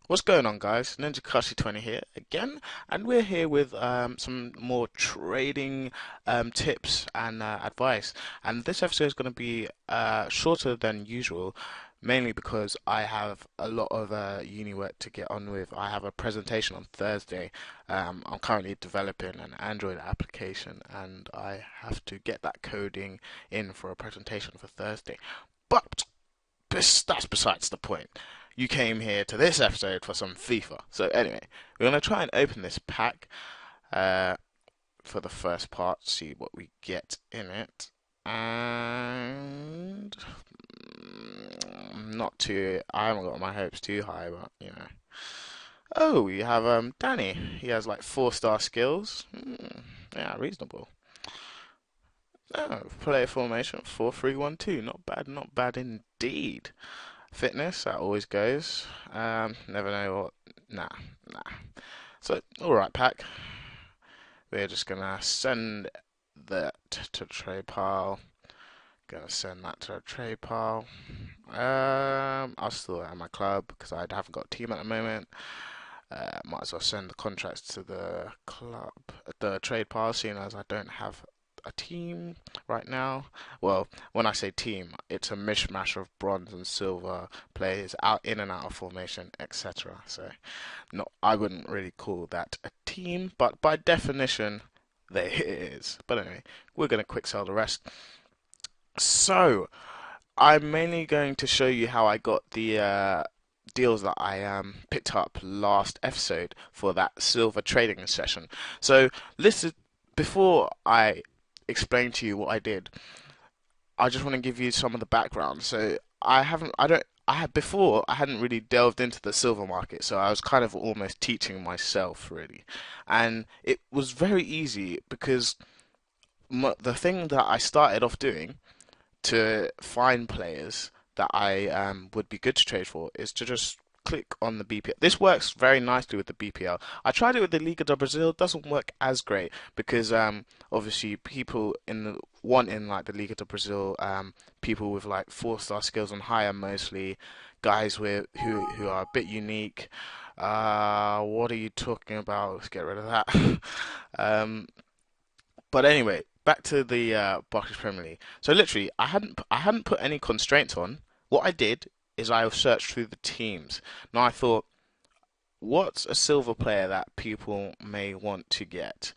What's going on, guys? Ninja Kashi 20 here again, and we're here with some more trading tips and advice. And this episode is going to be shorter than usual, mainly because I have a lot of uni work to get on with. I have a presentation on Thursday. I'm currently developing an Android application, and I have to get that coding in for a presentation for Thursday. But that's besides the point. You came here to this episode for some FIFA. So anyway, we're gonna try and open this pack uh, for the first part, see what we get in it, and not too. I haven't got my hopes too high, but you know. Oh, we have Danny. He has like 4-star skills. Yeah, reasonable. Oh, player formation 4-3-1-2. Not bad indeed. Fitness, that always goes. Never know what. Nah, nah. So, alright, pack. We're just gonna send that to the trade pile. Gonna send that to the trade pile. I'll still at my club because I haven't got a team at the moment. Might as well send the contracts to the club, the trade pile, seeing as I don't have a team right now. Well, when I say team, it's a mishmash of bronze and silver players out in and out of formation, etc. So, not I wouldn't really call that a team, but by definition, there it is. But anyway, we're gonna quick sell the rest. So, I'm mainly going to show you how I got the deals that I picked up last episode for that silver trading session. So, listen, before I explain to you what I did, I just want to give you some of the background. So I had before I hadn't really delved into the silver market, so I was kind of almost teaching myself really, and it was very easy because the thing that I started off doing to find players that I would be good to trade for is to just click on the BPL. This works very nicely with the BPL. I tried it with the Liga do Brasil. It doesn't work as great because obviously people want in like the Liga do Brasil, people with like 4-star skills and higher, mostly guys who are a bit unique. What are you talking about? Let's get rid of that. um, but anyway, back to the Barclays Premier League. So literally, I hadn't put any constraints on. What I did is I searched through the teams. Now I thought, what's a silver player that people may want to get?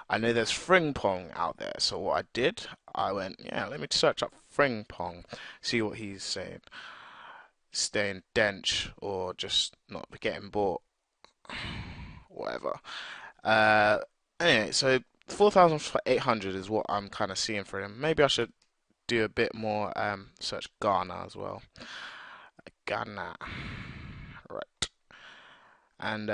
I know there's Frimpong out there, so what I did, I went, yeah, let me search up Frimpong, see what he's saying. Staying dench or just not getting bought, whatever. Uh, anyway, so 4,800 is what I'm kind of seeing for him. Maybe I should do a bit more search Ghana as well. Ghana, right? And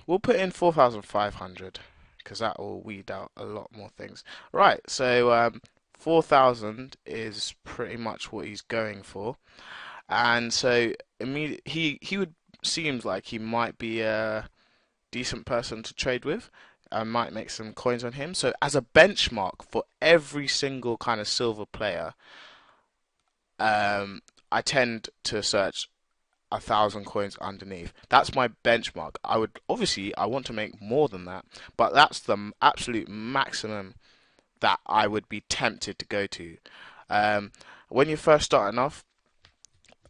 we'll put in 4,500 because that will weed out a lot more things. Right, so 4,000 is pretty much what he's going for, and so he would seems like he might be a decent person to trade with. I might make some coins on him. So as a benchmark for every single kind of silver player, I tend to search 1,000 coins underneath. That's my benchmark. I want to make more than that, but that's the absolute maximum that I would be tempted to go to. Um, when you're first starting off,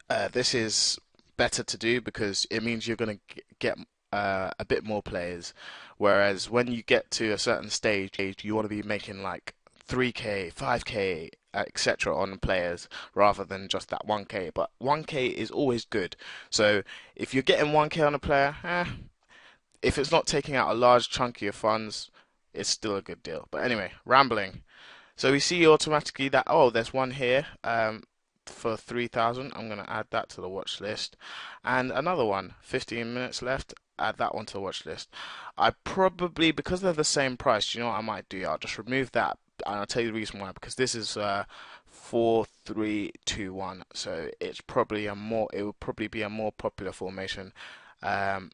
this is better to do because it means you're going to get a bit more players. Whereas when you get to a certain stage, you want to be making like 3K, 5K, etc. on players rather than just that 1K. But 1K is always good. So if you're getting 1K on a player, if it's not taking out a large chunk of your funds, it's still a good deal. But anyway, rambling. So we see automatically that, oh, there's one here for 3,000. I'm going to add that to the watch list. And another one, 15 minutes left. Add that one to the watch list. I probably, because they're the same price, you know what I might do? I'll just remove that. And I'll tell you the reason why. Because this is 4-3-2-1. So it would probably be a more popular formation and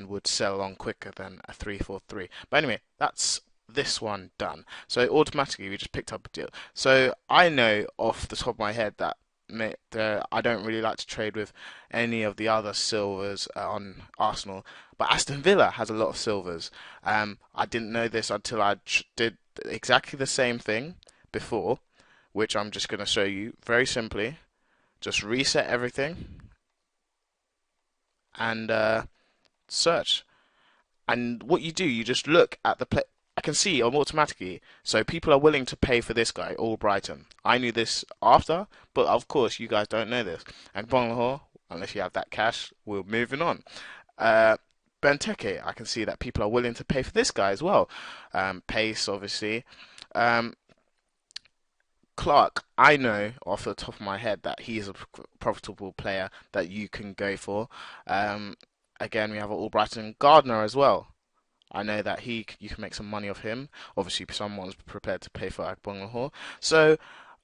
would sell on quicker than a 3-4-3. But anyway, that's this one done. So automatically we just picked up a deal. So I know off the top of my head that I don't really like to trade with any of the other silvers on Arsenal, but Aston Villa has a lot of silvers. I didn't know this until I did exactly the same thing before, which I'm just going to show you very simply. Just reset everything and search. And what you do, you just look at the play. I can see automatically. So people are willing to pay for this guy, all Brighton. I knew this after, but of course you guys don't know this. And Bonlahor, unless you have that cash, we're moving on. Uh, Benteke, I can see that people are willing to pay for this guy as well. Pace, obviously. Um, Clark, I know off the top of my head that he's a profitable player that you can go for. Um, Again, we have Albrighton Gardner as well. I know that you can make some money off him. Obviously, someone's prepared to pay for Agbonlahor. So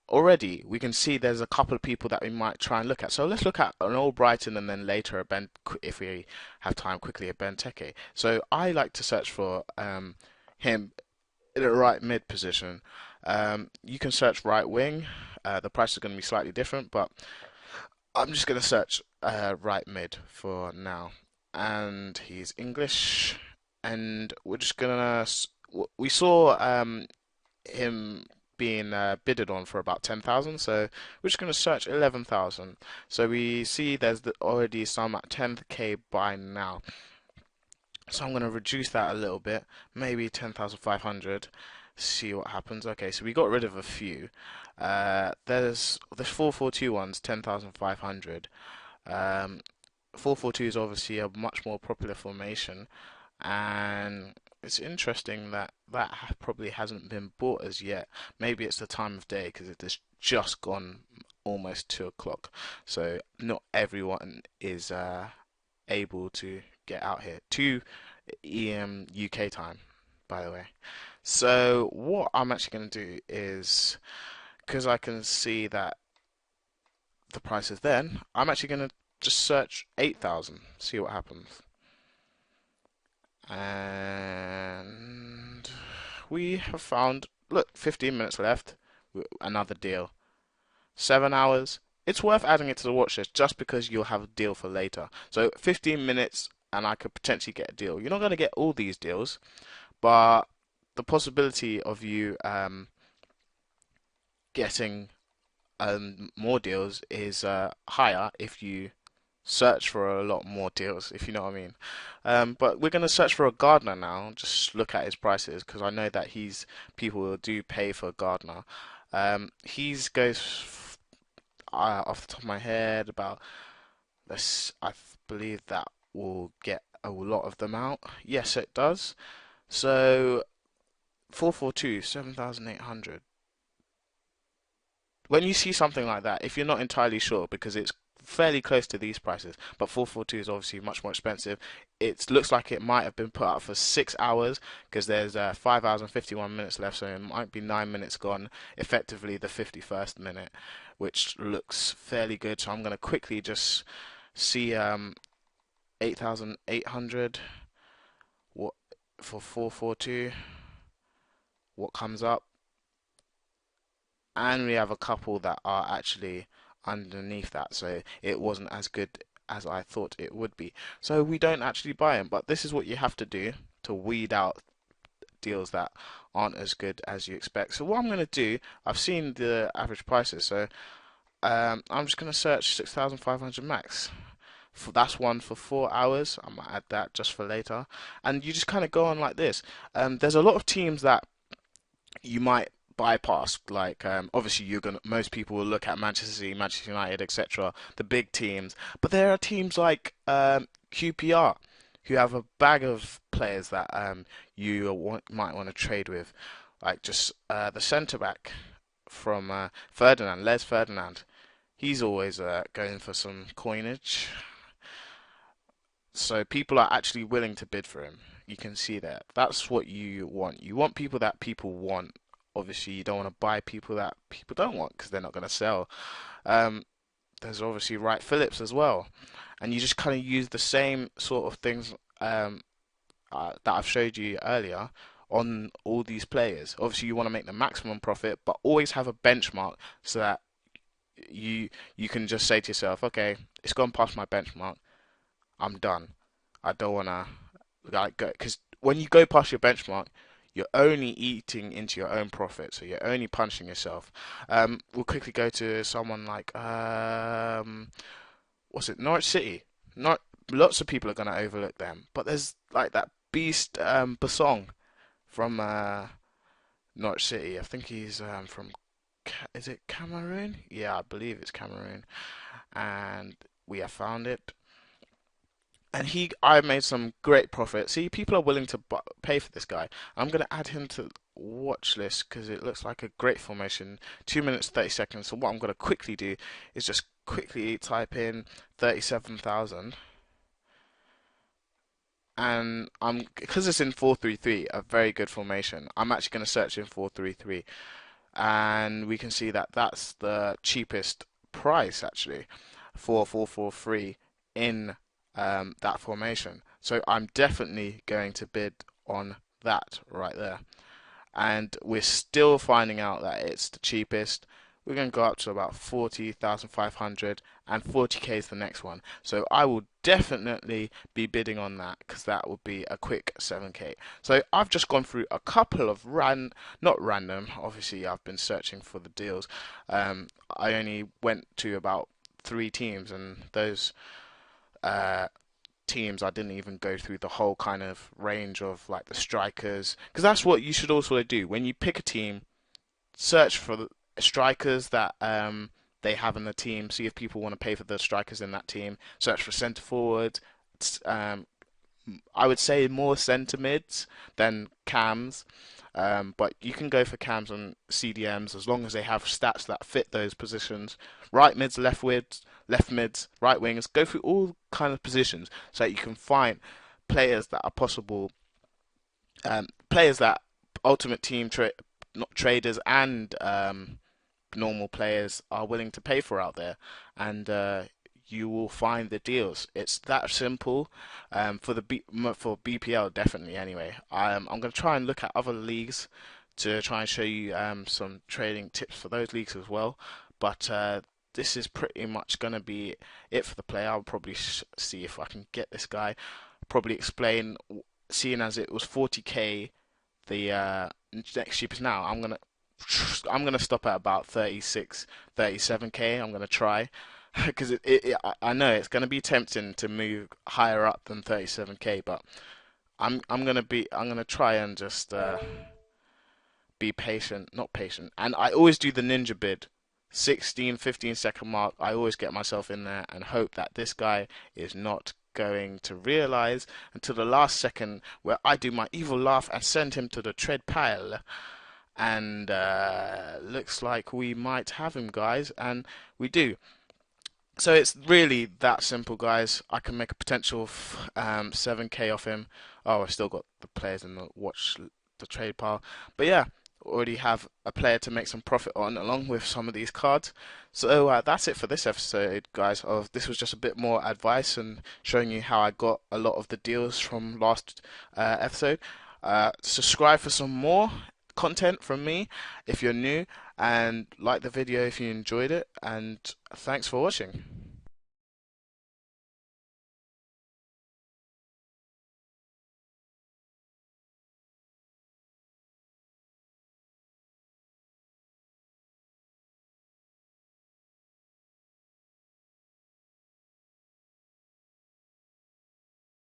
already we can see there's a couple of people that we might try and look at. So let's look at an Albrighton and then later if we have time, quickly a Benteke. So I like to search for him in a right mid position. You can search right wing. The price is going to be slightly different, but I'm just going to search right mid for now. And he's English. And we're just gonna. We saw him being bidded on for about 10,000, so we're just gonna search 11,000. So we see there's already some at 10k by now. So I'm gonna reduce that a little bit, maybe 10,500. See what happens. Okay, so we got rid of a few. There's the 442 ones, 10,500. 442 is obviously a much more popular formation, and it's interesting that probably hasn't been bought as yet. Maybe it's the time of day because it has just gone almost 2 o'clock, so not everyone is able to get out here. 2 UK time, by the way. So what I'm actually going to do is, because I can see that the price is then, I'm actually going to just search 8,000, see what happens. And we have found, look, 15 minutes left, another deal. 7 hours. It's worth adding it to the watch list just because you'll have a deal for later. So 15 minutes and I could potentially get a deal. You're not going to get all these deals, but the possibility of you getting more deals is higher if you search for a lot more deals, if you know what I mean. But we're going to search for a Gardner now. Just look at his prices because I know that people do pay for Gardner. He's goes off the top of my head about this. I believe that will get a lot of them out. Yes, it does. So 442, 7,800. When you see something like that, if you're not entirely sure, because it's fairly close to these prices, but 442 is obviously much more expensive. It looks like it might have been put up for 6 hours because there's 5 hours and 51 minutes left, so it might be 9 minutes gone, effectively the 51st minute, which looks fairly good. So I'm going to quickly just see 8,800 what for 442, what comes up. And we have a couple that are actually underneath that, so it wasn't as good as I thought it would be. So we don't actually buy them, but this is what you have to do to weed out deals that aren't as good as you expect. So what I'm going to do, I've seen the average prices, so I'm just going to search 6,500 max. That's one for 4 hours. I might add that just for later. And you just kind of go on like this. There's a lot of teams that you might bypass. Like obviously, most people will look at Manchester City, Manchester United, etc., the big teams. But there are teams like QPR who have a bag of players that might want to trade with, like just the centre back from Ferdinand, Les Ferdinand. He's always going for some coinage. So people are actually willing to bid for him. You can see that. That's what you want. You want people that people want. Obviously, you don't want to buy people that people don't want because they're not going to sell. Um, there's obviously Wright Phillips as well, and you just kind of use the same sort of things that I've showed you earlier on all these players. Obviously, you want to make the maximum profit, but always have a benchmark so that you can just say to yourself, okay, it's gone past my benchmark. I'm done. I don't wanna like go because when you go past your benchmark, you're only eating into your own profit, so you're only punishing yourself. We'll quickly go to someone like what's it, Norwich City. Not lots of people are gonna overlook them, but there's like that beast Basong from Norwich City. I think he's from is it Cameroon? Yeah, I believe it's Cameroon, and we have found it. And I made some great profit. See, people are willing to pay for this guy. I'm going to add him to watch list because it looks like a great formation. 2 minutes 30 seconds. So what I'm going to quickly do is just quickly type in 37,000, and I'm because it's in 4-3-3, a very good formation. I'm actually going to search in 4-3-3, and we can see that that's the cheapest price actually for 4-4-3 in that formation. So I'm definitely going to bid on that right there. And we're still finding out that it's the cheapest. We're going to go up to about 40,500 and 40k is the next one. So I will definitely be bidding on that because that would be a quick 7k. So I've just gone through a couple of not random, obviously I've been searching for the deals. I only went to about 3 teams and those uh, teams, I didn't even go through the whole kind of range of like the strikers, because that's what you should also do when you pick a team. Search for the strikers that they have in the team. See if people want to pay for the strikers in that team. Search for centre forwards. I would say more centre mids than cams. But you can go for cams and CDMs as long as they have stats that fit those positions. Right mids, left mids, right wings. Go through all kind of positions so that you can find players that are possible, players that ultimate team not traders and normal players are willing to pay for out there, and you will find the deals. It's that simple for for BPL definitely. Anyway, I'm going to try and look at other leagues to try and show you some trading tips for those leagues as well. But this is pretty much going to be it for the player. I'll probably see if I can get this guy. Probably explain, seeing as it was 40k the next cheapest now. I'm gonna stop at about 36, 37k. I'm gonna try because I know it's gonna be tempting to move higher up than 37k, but I'm gonna try and just be patient, not patient. And I always do the ninja bid. 16, 15 second mark. I always get myself in there and hope that this guy is not going to realize until the last second where I do my evil laugh and send him to the tread pile. And looks like we might have him, guys, and we do. So it's really that simple, guys. I can make a potential 7k off him. Oh, I've still got the players in the watch the trade pile, but yeah, already have a player to make some profit on along with some of these cards. So that's it for this episode, guys. Of this was just a bit more advice and showing you how I got a lot of the deals from last episode. Subscribe for some more content from me if you're new, and like the video if you enjoyed it, and thanks for watching.